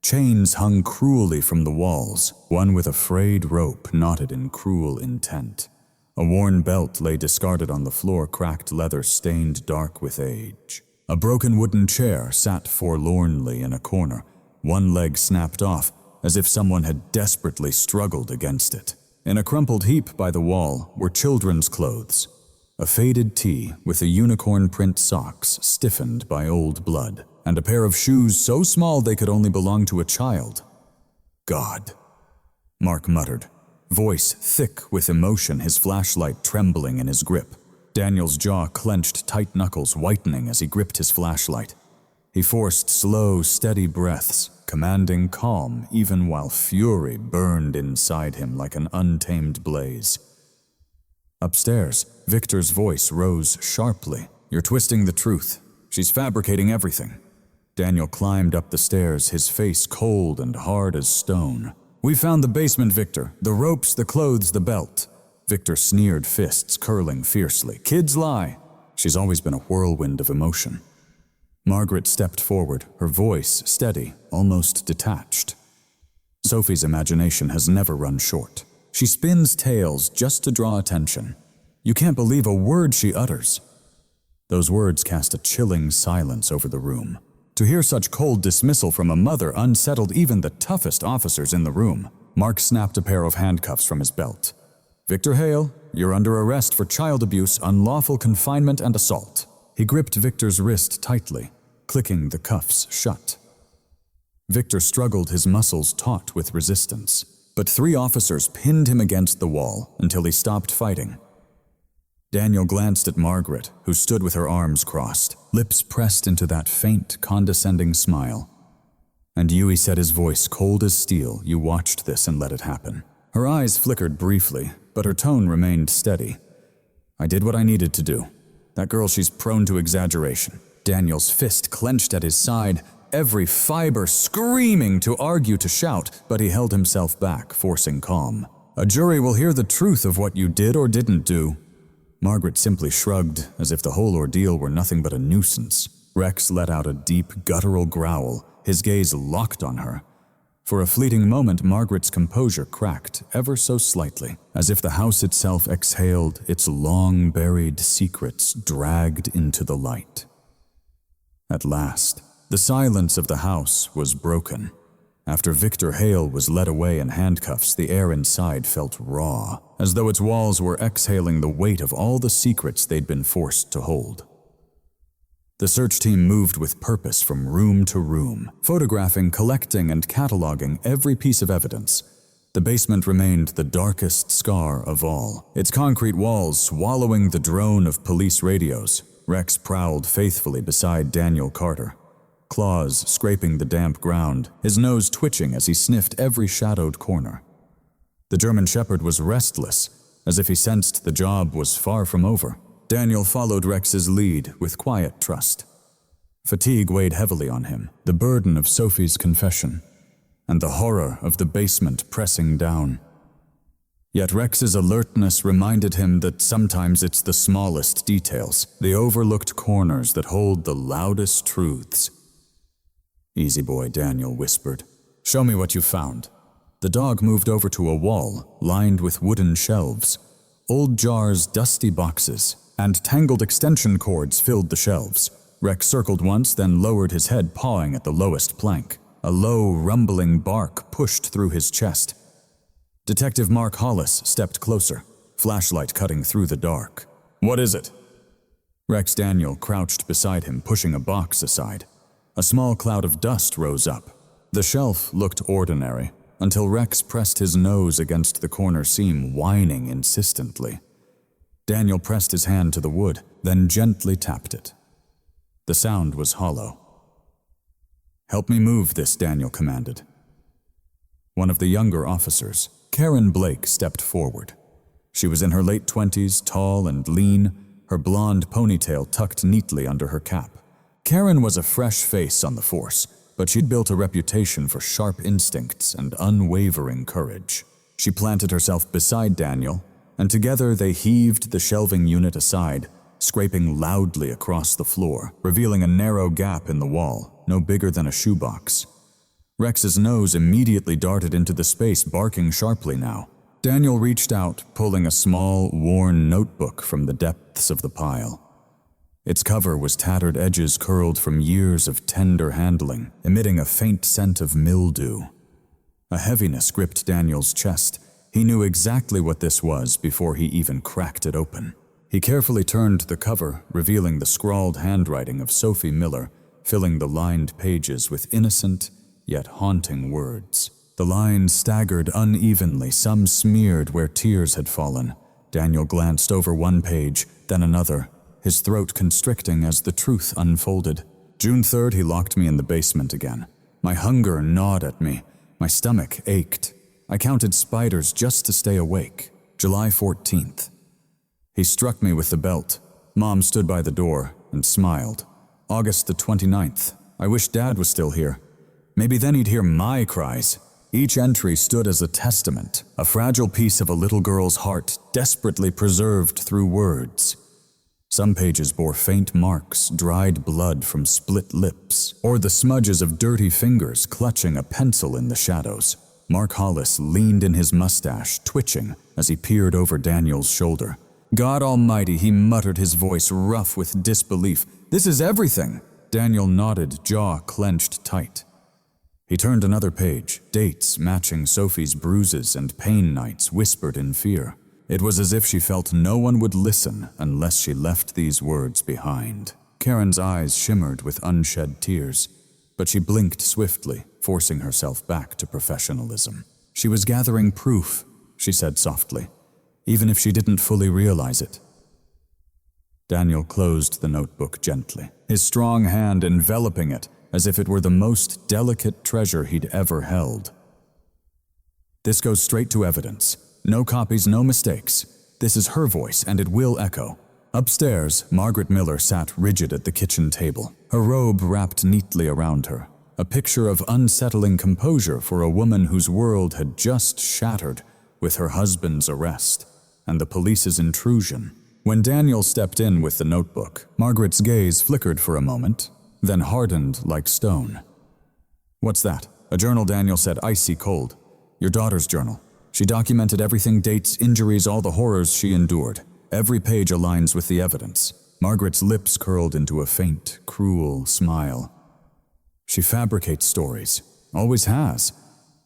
Chains hung cruelly from the walls, one with a frayed rope knotted in cruel intent. A worn belt lay discarded on the floor, cracked leather stained dark with age. A broken wooden chair sat forlornly in a corner, one leg snapped off, as if someone had desperately struggled against it. In a crumpled heap by the wall were children's clothes. A faded tee with a unicorn print socks stiffened by old blood, and a pair of shoes so small they could only belong to a child. "God," Mark muttered, voice thick with emotion, his flashlight trembling in his grip. Daniel's jaw clenched, tight knuckles whitening as he gripped his flashlight. He forced slow, steady breaths, commanding calm even while fury burned inside him like an untamed blaze. Upstairs, Victor's voice rose sharply. "You're twisting the truth. She's fabricating everything." Daniel climbed up the stairs, his face cold and hard as stone. "We found the basement, Victor. The ropes, the clothes, the belt." Victor sneered, fists curling fiercely. "Kids lie." She's always been a whirlwind of emotion. Margaret stepped forward, her voice steady, almost detached. "Sophie's imagination has never run short. She spins tales just to draw attention. You can't believe a word she utters." Those words cast a chilling silence over the room. To hear such cold dismissal from a mother unsettled even the toughest officers in the room. Mark snapped a pair of handcuffs from his belt. "Victor Hale, you're under arrest for child abuse, unlawful confinement, and assault." He gripped Victor's wrist tightly, clicking the cuffs shut. Victor struggled, his muscles taut with resistance, but 3 officers pinned him against the wall until he stopped fighting. Daniel glanced at Margaret, who stood with her arms crossed, lips pressed into that faint, condescending smile. "And you," he said, his voice cold as steel, "you watched this and let it happen." Her eyes flickered briefly, but her tone remained steady. "I did what I needed to do. That girl, she's prone to exaggeration." Daniel's fist clenched at his side, every fiber screaming to argue, to shout, but he held himself back, forcing calm. "A jury will hear the truth of what you did or didn't do." Margaret simply shrugged, as if the whole ordeal were nothing but a nuisance. Rex let out a deep, guttural growl, his gaze locked on her. For a fleeting moment, Margaret's composure cracked ever so slightly, as if the house itself exhaled, its long-buried secrets dragged into the light. At last, the silence of the house was broken. After Victor Hale was led away in handcuffs, the air inside felt raw, as though its walls were exhaling the weight of all the secrets they'd been forced to hold. The search team moved with purpose from room to room, photographing, collecting, and cataloging every piece of evidence. The basement remained the darkest scar of all, its concrete walls swallowing the drone of police radios. Rex prowled faithfully beside Daniel Carter, claws scraping the damp ground, his nose twitching as he sniffed every shadowed corner. The German Shepherd was restless, as if he sensed the job was far from over. Daniel followed Rex's lead with quiet trust. Fatigue weighed heavily on him, the burden of Sophie's confession, and the horror of the basement pressing down. Yet Rex's alertness reminded him that sometimes it's the smallest details, the overlooked corners, that hold the loudest truths. "Easy boy," Daniel whispered. "Show me what you found." The dog moved over to a wall lined with wooden shelves. Old jars, dusty boxes, and tangled extension cords filled the shelves. Rex circled once, then lowered his head, pawing at the lowest plank. A low, rumbling bark pushed through his chest. Detective Mark Hollis stepped closer, flashlight cutting through the dark. "What is it?" Rex Daniel crouched beside him, pushing a box aside. A small cloud of dust rose up. The shelf looked ordinary, until Rex pressed his nose against the corner seam, whining insistently. Daniel pressed his hand to the wood, then gently tapped it. The sound was hollow. "Help me move this," Daniel commanded. One of the younger officers, Karen Blake, stepped forward. She was in her late 20s, tall and lean, her blonde ponytail tucked neatly under her cap. Karen was a fresh face on the force, but she'd built a reputation for sharp instincts and unwavering courage. She planted herself beside Daniel, and together they heaved the shelving unit aside, scraping loudly across the floor, revealing a narrow gap in the wall, no bigger than a shoebox. Rex's nose immediately darted into the space, barking sharply now. Daniel reached out, pulling a small, worn notebook from the depths of the pile. Its cover was tattered, edges curled from years of tender handling, emitting a faint scent of mildew. A heaviness gripped Daniel's chest. He knew exactly what this was before he even cracked it open. He carefully turned the cover, revealing the scrawled handwriting of Sophie Miller, filling the lined pages with innocent yet haunting words. The lines staggered unevenly, some smeared where tears had fallen. Daniel glanced over one page, then another, his throat constricting as the truth unfolded. June 3rd, he locked me in the basement again. My hunger gnawed at me. My stomach ached. I counted spiders just to stay awake. July 14th. He struck me with the belt. Mom stood by the door and smiled. August the 29th. I wish Dad was still here. Maybe then he'd hear my cries. Each entry stood as a testament, a fragile piece of a little girl's heart desperately preserved through words. Some pages bore faint marks, dried blood from split lips, or the smudges of dirty fingers clutching a pencil in the shadows. Mark Hollis leaned in his mustache, twitching as he peered over Daniel's shoulder. "God Almighty," he muttered, his voice rough with disbelief. "This is everything." Daniel nodded, jaw clenched tight. He turned another page, dates matching Sophie's bruises and pain nights whispered in fear. It was as if she felt no one would listen unless she left these words behind. Karen's eyes shimmered with unshed tears, but she blinked swiftly, forcing herself back to professionalism. She was gathering proof, she said softly, even if she didn't fully realize it. Daniel closed the notebook gently, his strong hand enveloping it as if it were the most delicate treasure he'd ever held. "This goes straight to evidence. No copies, no mistakes. This is her voice, and it will echo." Upstairs, Margaret Miller sat rigid at the kitchen table, her robe wrapped neatly around her, a picture of unsettling composure for a woman whose world had just shattered with her husband's arrest and the police's intrusion. When Daniel stepped in with the notebook, Margaret's gaze flickered for a moment, then hardened like stone. "What's that?" "A journal," Daniel said, icy cold. "Your daughter's journal. She documented everything, dates, injuries, all the horrors she endured. Every page aligns with the evidence." Margaret's lips curled into a faint, cruel smile. "She fabricates stories. Always has.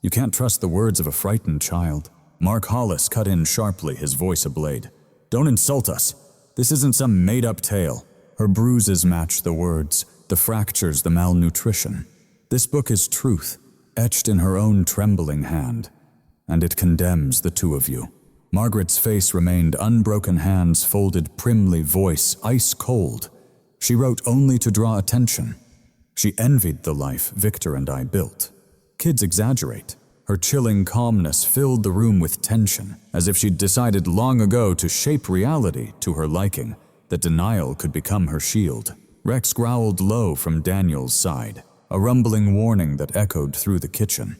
You can't trust the words of a frightened child." Mark Hollis cut in sharply, his voice ablade. "Don't insult us. This isn't some made-up tale." Her bruises matched the words, the fractures, the malnutrition. "This book is truth, etched in her own trembling hand, and it condemns the two of you." Margaret's face remained unbroken, hands folded primly, voice ice cold. She wrote only to draw attention. She envied the life Victor and I built. Kids exaggerate. Her chilling calmness filled the room with tension, as if she'd decided long ago to shape reality to her liking, that denial could become her shield. Rex growled low from Daniel's side, a rumbling warning that echoed through the kitchen.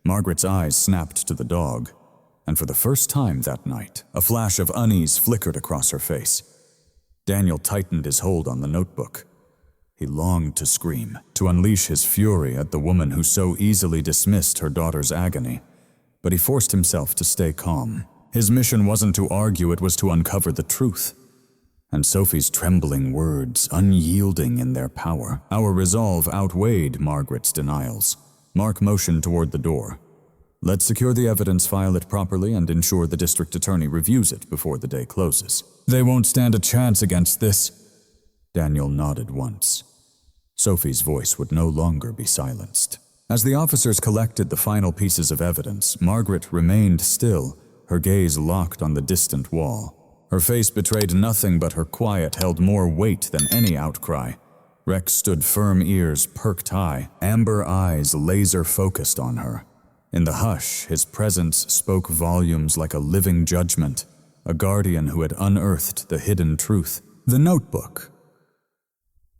Margaret's eyes snapped to the dog, and for the first time that night, a flash of unease flickered across her face. Daniel tightened his hold on the notebook. He longed to scream, to unleash his fury at the woman who so easily dismissed her daughter's agony, but he forced himself to stay calm. His mission wasn't to argue, it was to uncover the truth. and Sophie's trembling words unyielding in their power. Our resolve outweighed Margaret's denials. Mark motioned toward the door. "Let's secure the evidence, file it properly, and ensure the district attorney reviews it before the day closes." "They won't stand a chance against this." Daniel nodded once. Sophie's voice would no longer be silenced. As the officers collected the final pieces of evidence, Margaret remained still, her gaze locked on the distant wall. Her face betrayed nothing, but her quiet held more weight than any outcry. Rex stood firm, ears perked high, amber eyes laser-focused on her. In the hush, his presence spoke volumes like a living judgment, a guardian who had unearthed the hidden truth. The notebook.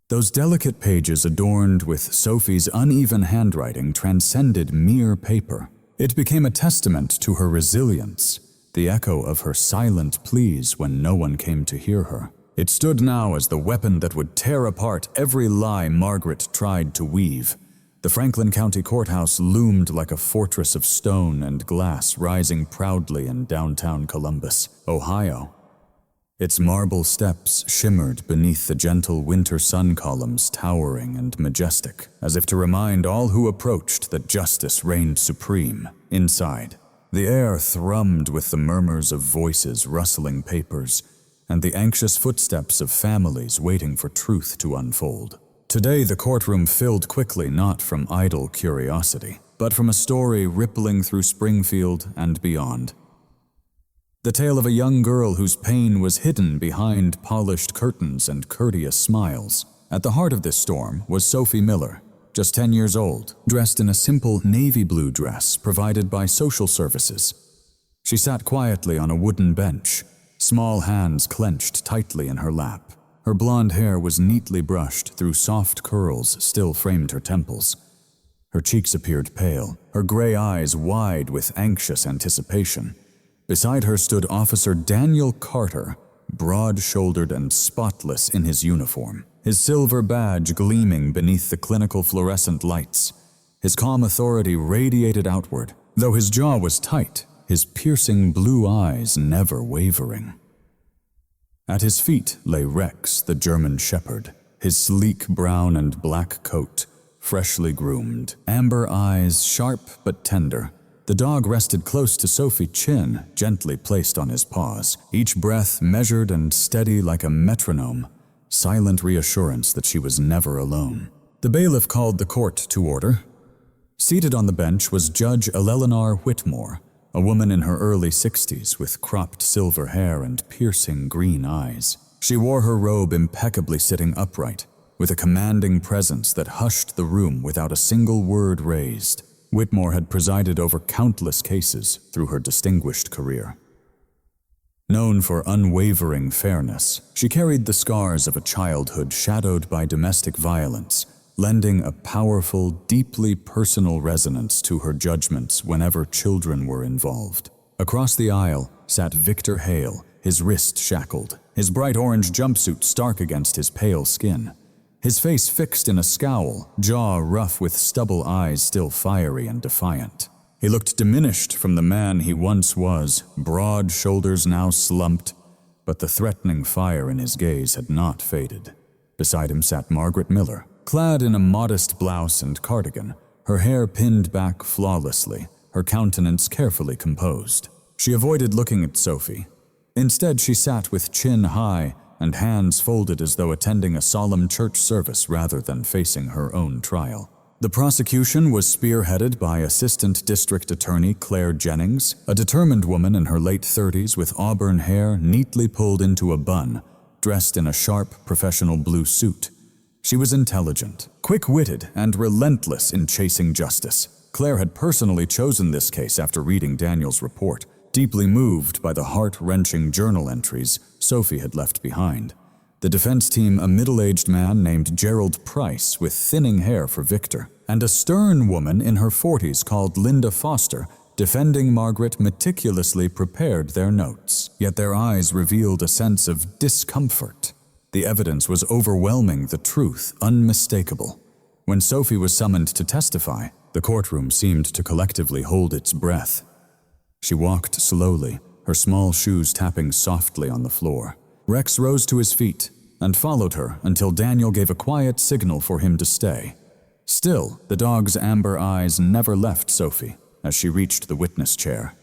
Those delicate pages adorned with Sophie's uneven handwriting transcended mere paper. It became a testament to her resilience, the echo of her silent pleas when no one came to hear her. It stood now as the weapon that would tear apart every lie Margaret tried to weave. The Franklin County Courthouse loomed like a fortress of stone and glass rising proudly in downtown Columbus, Ohio. Its marble steps shimmered beneath the gentle winter sun columns, towering and majestic, as if to remind all who approached that justice reigned supreme. Inside, the air thrummed with the murmurs of voices rustling papers and the anxious footsteps of families waiting for truth to unfold. Today the courtroom filled quickly, not from idle curiosity, but from a story rippling through Springfield and beyond. The tale of a young girl whose pain was hidden behind polished curtains and courteous smiles. At the heart of this storm was Sophie Miller, just 10 years old, dressed in a simple navy blue dress provided by social services. She sat quietly on a wooden bench, small hands clenched tightly in her lap. Her blonde hair was neatly brushed through soft curls still framed her temples. Her cheeks appeared pale, her gray eyes wide with anxious anticipation. Beside her stood Officer Daniel Carter, broad-shouldered and spotless in his uniform, his silver badge gleaming beneath the clinical fluorescent lights. His calm authority radiated outward. Though his jaw was tight, his piercing blue eyes never wavering. At his feet lay Rex, the German shepherd, his sleek brown and black coat, freshly groomed, amber eyes sharp but tender. The dog rested close to Sophie's chin, gently placed on his paws, each breath measured and steady like a metronome, silent reassurance that she was never alone. The bailiff called the court to order. Seated on the bench was Judge Eleanor Whitmore, a woman in her early 60s with cropped silver hair and piercing green eyes. She wore her robe impeccably sitting upright, with a commanding presence that hushed the room without a single word raised. Whitmore had presided over countless cases through her distinguished career. Known for unwavering fairness, she carried the scars of a childhood shadowed by domestic violence, lending a powerful, deeply personal resonance to her judgments whenever children were involved. Across the aisle sat Victor Hale, his wrist shackled, his bright orange jumpsuit stark against his pale skin. His face fixed in a scowl, jaw rough with stubble eyes still fiery and defiant. He looked diminished from the man he once was, broad shoulders now slumped, but the threatening fire in his gaze had not faded. Beside him sat Margaret Miller, clad in a modest blouse and cardigan, her hair pinned back flawlessly, her countenance carefully composed. She avoided looking at Sophie. Instead, she sat with chin high and hands folded as though attending a solemn church service rather than facing her own trial. The prosecution was spearheaded by Assistant District Attorney Claire Jennings, a determined woman in her late 30s with auburn hair neatly pulled into a bun, dressed in a sharp professional blue suit. She was intelligent, quick-witted, and relentless in chasing justice. Claire had personally chosen this case after reading Daniel's report, deeply moved by the heart-wrenching journal entries Sophie had left behind. The defense team, a middle-aged man named Gerald Price with thinning hair for Victor, and a stern woman in her 40s called Linda Foster, defending Margaret, meticulously prepared their notes. Yet their eyes revealed a sense of discomfort. The evidence was overwhelming, the truth unmistakable. When Sophie was summoned to testify, the courtroom seemed to collectively hold its breath. She walked slowly, her small shoes tapping softly on the floor. Rex rose to his feet and followed her until Daniel gave a quiet signal for him to stay. Still, the dog's amber eyes never left Sophie as she reached the witness chair.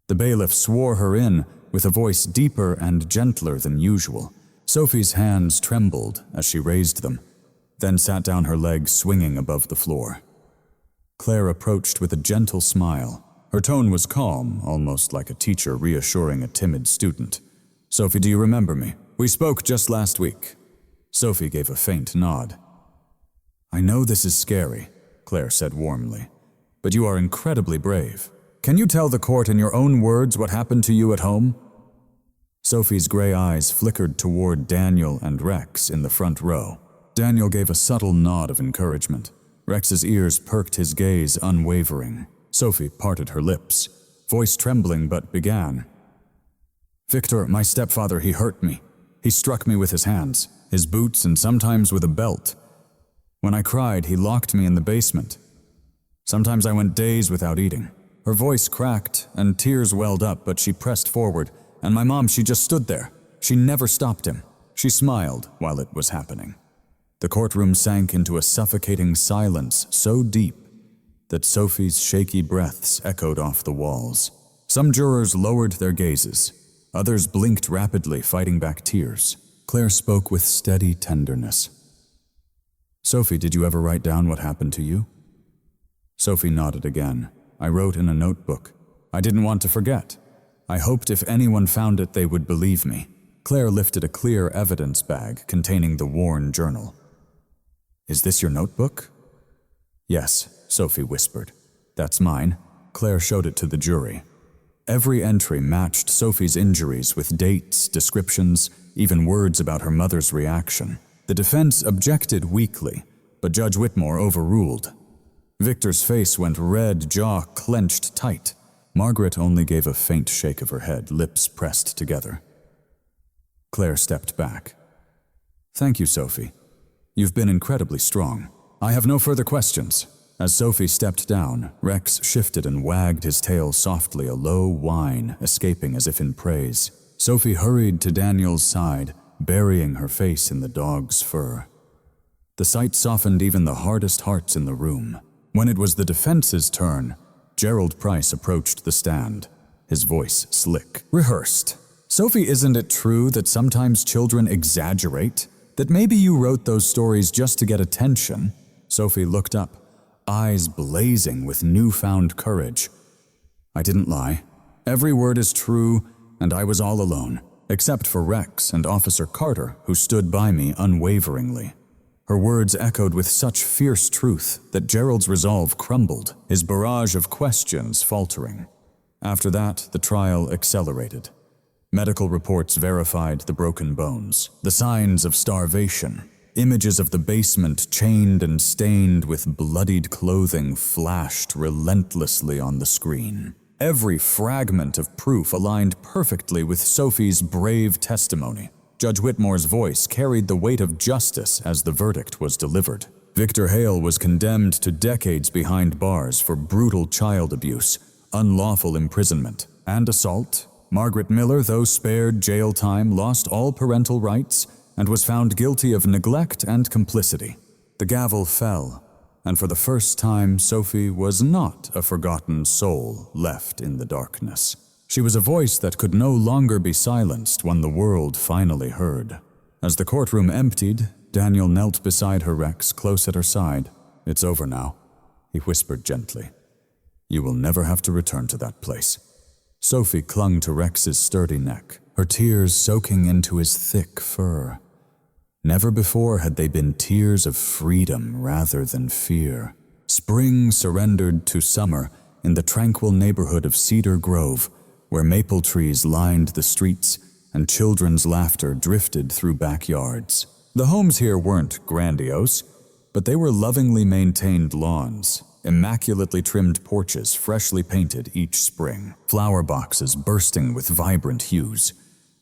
The bailiff swore her in with a voice deeper and gentler than usual. Sophie's hands trembled as she raised them, then sat down, her legs swinging above the floor. Claire approached with a gentle smile. Her tone was calm, almost like a teacher reassuring a timid student. "Sophie, do you remember me? We spoke just last week." Sophie gave a faint nod. "I know this is scary," Claire said warmly, "but you are incredibly brave. Can you tell the court in your own words what happened to you at home?" Sophie's gray eyes flickered toward Daniel and Rex in the front row. Daniel gave a subtle nod of encouragement. Rex's ears perked, his gaze unwavering. Sophie parted her lips, voice trembling, but began. "Victor, my stepfather, he hurt me. He struck me with his hands, his boots, and sometimes with a belt. When I cried, he locked me in the basement. Sometimes I went days without eating." Her voice cracked and tears welled up, but she pressed forward, and my mom, she just stood there. She never stopped him. She smiled while it was happening. The courtroom sank into a suffocating silence so deep that Sophie's shaky breaths echoed off the walls. Some jurors lowered their gazes. Others blinked rapidly, fighting back tears. Claire spoke with steady tenderness. "Sophie, did you ever write down what happened to you?" Sophie nodded again. "I wrote in a notebook. I didn't want to forget. I hoped if anyone found it, they would believe me." Claire lifted a clear evidence bag containing the worn journal. "Is this your notebook?" "Yes," Sophie whispered. "That's mine." Claire showed it to the jury. Every entry matched Sophie's injuries with dates, descriptions, even words about her mother's reaction. The defense objected weakly, but Judge Whitmore overruled. Victor's face went red, jaw clenched tight. Margaret only gave a faint shake of her head, lips pressed together. Claire stepped back. "Thank you, Sophie. You've been incredibly strong. I have no further questions." As Sophie stepped down, Rex shifted and wagged his tail softly, a low whine escaping as if in praise. Sophie hurried to Daniel's side, burying her face in the dog's fur. The sight softened even the hardest hearts in the room. When it was the defense's turn, Gerald Price approached the stand, his voice slick. "Rehearsed. Sophie, isn't it true that sometimes children exaggerate? That maybe you wrote those stories just to get attention?" Sophie looked up, eyes blazing with newfound courage. "I didn't lie. Every word is true, and I was all alone, except for Rex and Officer Carter, who stood by me unwaveringly." Her words echoed with such fierce truth that Gerald's resolve crumbled, his barrage of questions faltering. After that, the trial accelerated. Medical reports verified the broken bones, the signs of starvation. Images of the basement, chained and stained with bloodied clothing, flashed relentlessly on the screen. Every fragment of proof aligned perfectly with Sophie's brave testimony. Judge Whitmore's voice carried the weight of justice as the verdict was delivered. Victor Hale was condemned to decades behind bars for brutal child abuse, unlawful imprisonment, and assault. Margaret Miller, though spared jail time, lost all parental rights and was found guilty of neglect and complicity. The gavel fell, and for the first time, Sophie was not a forgotten soul left in the darkness. She was a voice that could no longer be silenced when the world finally heard. As the courtroom emptied, Daniel knelt beside her, Rex close at her side. "It's over now," he whispered gently. "You will never have to return to that place." Sophie clung to Rex's sturdy neck, her tears soaking into his thick fur. Never before had they been tears of freedom rather than fear. Spring surrendered to summer in the tranquil neighborhood of Cedar Grove, where maple trees lined the streets and children's laughter drifted through backyards. The homes here weren't grandiose, but they were lovingly maintained lawns, immaculately trimmed porches freshly painted each spring, flower boxes bursting with vibrant hues.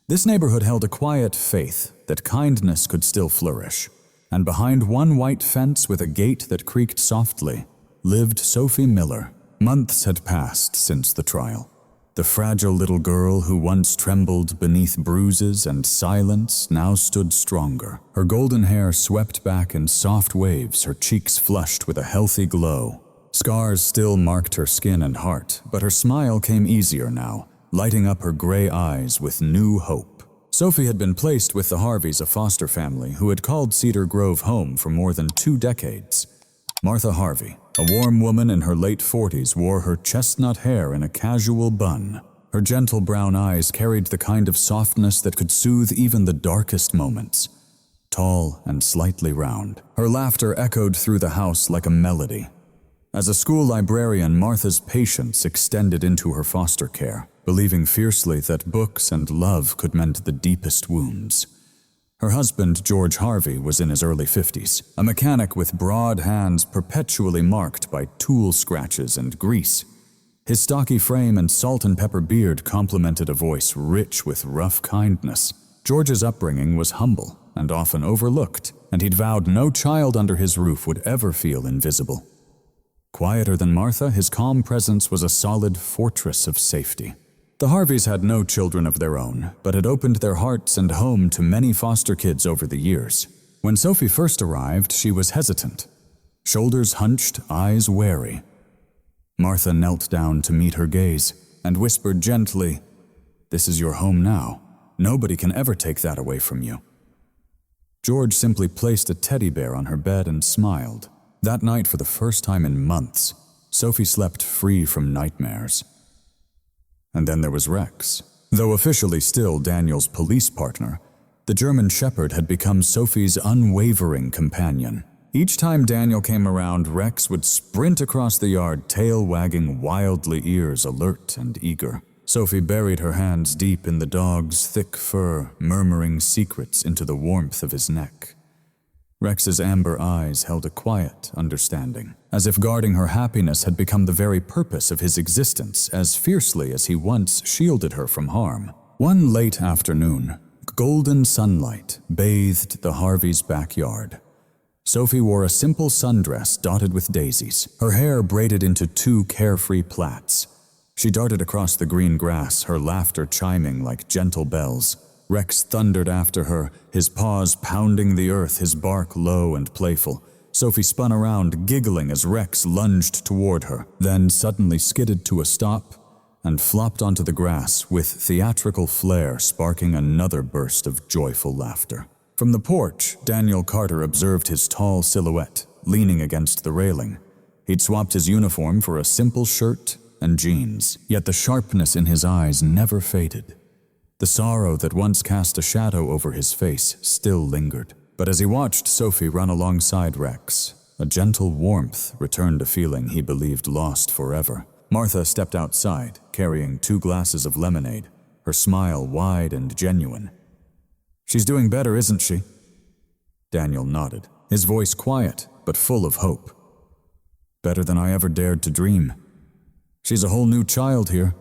This neighborhood held a quiet faith that kindness could still flourish, and behind one white fence with a gate that creaked softly lived Sophie Miller. Months had passed since the trial. The fragile little girl who once trembled beneath bruises and silence now stood stronger. Her golden hair swept back in soft waves, her cheeks flushed with a healthy glow. Scars still marked her skin and heart, but her smile came easier now, lighting up her gray eyes with new hope. Sophie had been placed with the Harveys, a foster family who had called Cedar Grove home for more than 2 decades. Martha Harvey, a warm woman in her late 40s, wore her chestnut hair in a casual bun. Her gentle brown eyes carried the kind of softness that could soothe even the darkest moments. Tall and slightly round, her laughter echoed through the house like a melody. As a school librarian, Martha's patience extended into her foster care, believing fiercely that books and love could mend the deepest wounds. Her husband, George Harvey, was in his early 50s, a mechanic with broad hands perpetually marked by tool scratches and grease. His stocky frame and salt and pepper beard complemented a voice rich with rough kindness. George's upbringing was humble and often overlooked, and he'd vowed no child under his roof would ever feel invisible. Quieter than Martha, his calm presence was a solid fortress of safety. The Harveys had no children of their own, but had opened their hearts and home to many foster kids over the years. When Sophie first arrived, she was hesitant, shoulders hunched, eyes wary. Martha knelt down to meet her gaze and whispered gently, "This is your home now. Nobody can ever take that away from you." George simply placed a teddy bear on her bed and smiled. That night, for the first time in months, Sophie slept free from nightmares. And then there was Rex. Though officially still Daniel's police partner, the German Shepherd had become Sophie's unwavering companion. Each time Daniel came around, Rex would sprint across the yard, tail wagging wildly, ears alert and eager. Sophie buried her hands deep in the dog's thick fur, murmuring secrets into the warmth of his neck. Rex's amber eyes held a quiet understanding, as if guarding her happiness had become the very purpose of his existence, as fiercely as he once shielded her from harm. One late afternoon, golden sunlight bathed the Harveys' backyard. Sophie wore a simple sundress dotted with daisies, her hair braided into 2 carefree plaits. She darted across the green grass, her laughter chiming like gentle bells. Rex thundered after her, his paws pounding the earth, his bark low and playful. Sophie spun around, giggling as Rex lunged toward her, then suddenly skidded to a stop and flopped onto the grass with theatrical flair sparking another burst of joyful laughter. From the porch, Daniel Carter observed his tall silhouette, leaning against the railing. He'd swapped his uniform for a simple shirt and jeans, yet the sharpness in his eyes never faded. The sorrow that once cast a shadow over his face still lingered. But as he watched Sophie run alongside Rex, a gentle warmth returned a feeling he believed lost forever. Martha stepped outside, carrying 2 glasses of lemonade, her smile wide and genuine. "She's doing better, isn't she?" Daniel nodded, his voice quiet but full of hope. "Better than I ever dared to dream. She's a whole new child here."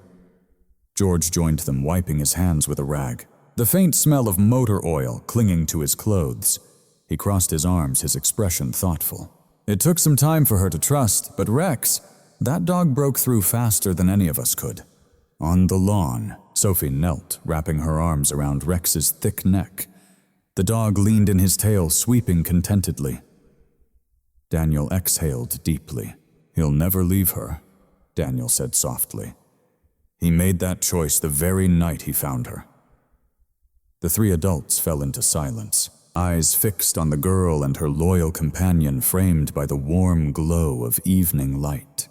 George joined them, wiping his hands with a rag, the faint smell of motor oil clinging to his clothes. He crossed his arms, his expression thoughtful. "It took some time for her to trust, but Rex, that dog broke through faster than any of us could." On the lawn, Sophie knelt, wrapping her arms around Rex's thick neck. The dog leaned in his tail, sweeping contentedly. Daniel exhaled deeply. "He'll never leave her," Daniel said softly. "He made that choice the very night he found her." The 3 adults fell into silence, eyes fixed on the girl and her loyal companion framed by the warm glow of evening light.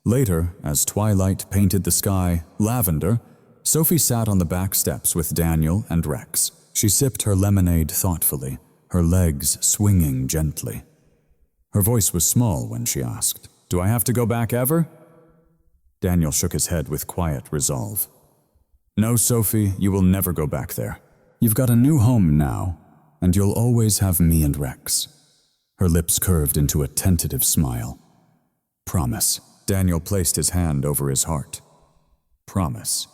Later, as twilight painted the sky lavender, Sophie sat on the back steps with Daniel and Rex. She sipped her lemonade thoughtfully, her legs swinging gently. Her voice was small when she asked, "Do I have to go back ever?" Daniel shook his head with quiet resolve. "No, Sophie, you will never go back there. You've got a new home now, and you'll always have me and Rex." Her lips curved into a tentative smile. "Promise." Daniel placed his hand over his heart. "Promise."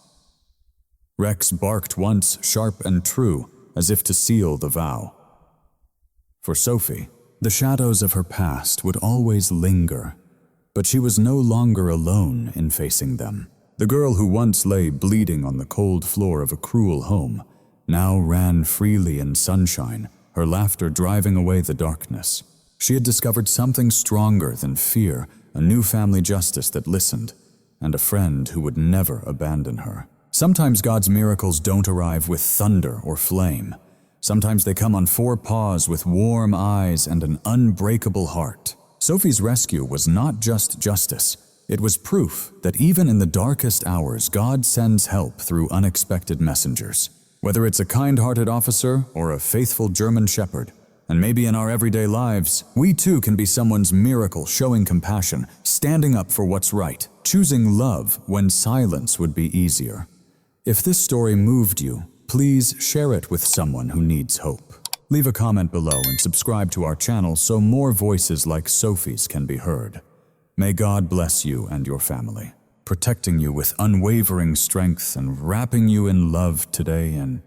Rex barked once, sharp and true, as if to seal the vow. For Sophie, the shadows of her past would always linger, but she was no longer alone in facing them. The girl who once lay bleeding on the cold floor of a cruel home now ran freely in sunshine, her laughter driving away the darkness. She had discovered something stronger than fear, a new family justice that listened, and a friend who would never abandon her. Sometimes God's miracles don't arrive with thunder or flame. Sometimes they come on four paws with warm eyes and an unbreakable heart. Sophie's rescue was not just justice. It was proof that even in the darkest hours, God sends help through unexpected messengers. Whether it's a kind-hearted officer or a faithful German shepherd, and maybe in our everyday lives, we too can be someone's miracle, showing compassion, standing up for what's right, choosing love when silence would be easier. If this story moved you, please share it with someone who needs hope. Leave a comment below and subscribe to our channel so more voices like Sophie's can be heard. May God bless you and your family, protecting you with unwavering strength and wrapping you in love today and